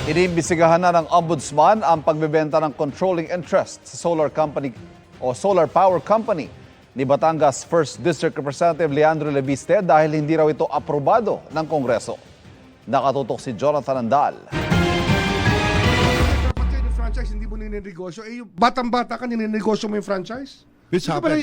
Iniimbestigahan na ng Ombudsman ang pagbebenta ng controlling interest sa solar company o solar power company ni Batangas 1st District Representative Leandro Leviste dahil hindi raw ito aprobado ng Kongreso. Nakatutok si Jonathan Andal. Dapat kayo yung franchise, hindi mo ninenegosyo. Yung batang-bata ka, ninenegosyo mo yung franchise?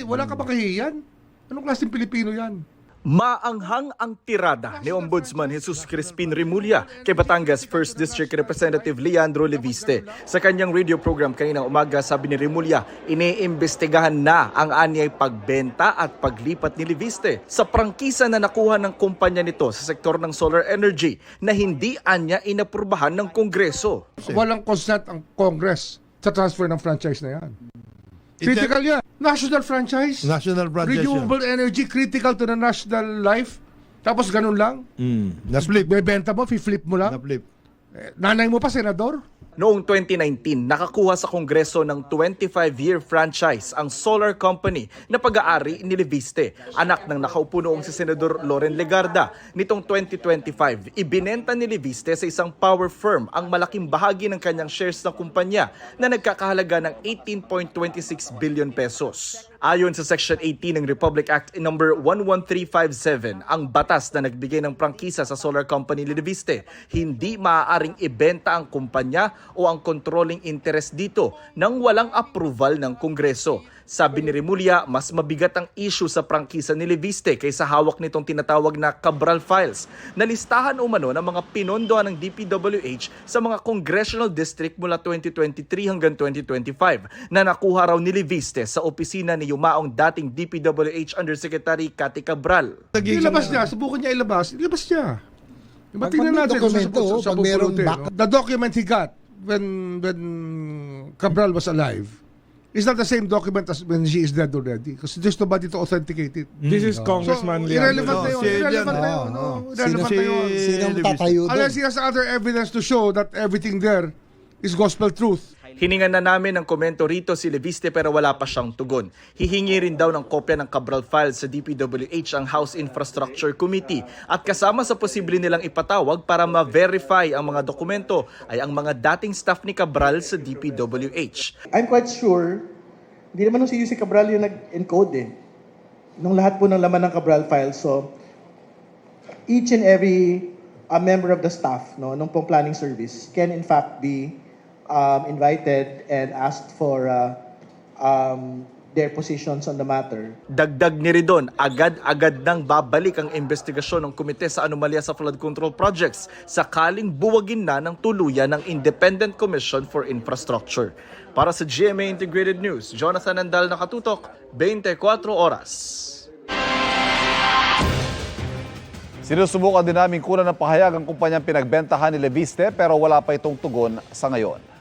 Wala ka ba kahihiyan? Anong klaseng Pilipino yan? Maanghang ang tirada ni Ombudsman Jesus Crispin Remulla kay Batangas 1st District Representative Leandro Leviste. Sa kanyang radio program kaninang umaga, sabi ni Remulla, iniimbestigahan na ang anyay pagbenta at paglipat ni Leviste sa prangkisa na nakuha ng kumpanya nito sa sektor ng solar energy na hindi anya inaprubahan ng Kongreso. Walang consent ang Congress sa transfer ng franchise na yan. Critical yan. National franchise. National franchise Renewable energy, critical to the national life. Tapos ganun lang. Na-flip. Bebenta mo, flip mo lang. Na-flip. Nanay mo pa, senador? Noong 2019, nakakuha sa Kongreso ng 25-year franchise ang solar company na pag-aari ni Leviste, anak ng nakaupo noong si Senador Loren Legarda. Nitong 2025, ibinenta ni Leviste sa isang power firm ang malaking bahagi ng kanyang shares ng kumpanya na nagkakahalaga ng 18.26 billion pesos. Ayon sa Section 18 ng Republic Act No. 11357, ang batas na nagbigay ng prangkisa sa solar company ni Leviste, hindi maaaring ibenta ang kumpanya o ang controlling interest dito nang walang approval ng Kongreso. Sabi ni Remulla, mas mabigat ang issue sa prangkisa ni Leviste kaysa hawak nitong tinatawag na Cabral Files, na listahan umano ng mga pinondohan ng DPWH sa mga congressional district mula 2023 hanggang 2025 na nakuha raw ni Leviste sa opisina ni yumaong dating DPWH Undersecretary Cathy Cabral. Ilabas niya, subukan niya ilabas niya. Pag may dokumento, pag merong back- The document he got when Cabral was alive is not the same document as when she is dead already. Because there's nobody to authenticate it. This is Congressman Irrelevant na yun. si Irrelevant na yun. Irrelevant na yun. Sinong tatayo doon? Unless he has other evidence to show that everything there is gospel truth. Hiningan na namin ng komento rito si Leviste pero wala pa siyang tugon. Hihingi rin daw ng kopya ng Cabral Files sa DPWH ang House Infrastructure Committee at kasama sa posible nilang ipatawag para ma-verify ang mga dokumento ay ang mga dating staff ni Cabral sa DPWH. I'm quite sure, hindi naman si UC Cabral yung nag-encode nung lahat po ng laman ng Cabral Files. So, each and every member of the staff nung pong planning service can in fact be invited and asked for their positions on the matter. Dagdag ni Ridon, agad-agad nang babalik ang investigasyon ng komite sa anomalya sa flood control projects sakaling buwagin na ng tuluyan ng Independent Commission for Infrastructure. Para sa GMA Integrated News, Jonathan Andal, nakatutok, 24 oras. Sinusubukan din namin kunan ng pahayag ang kumpanyang pinagbentahan ni Leviste pero wala pa itong tugon sa ngayon.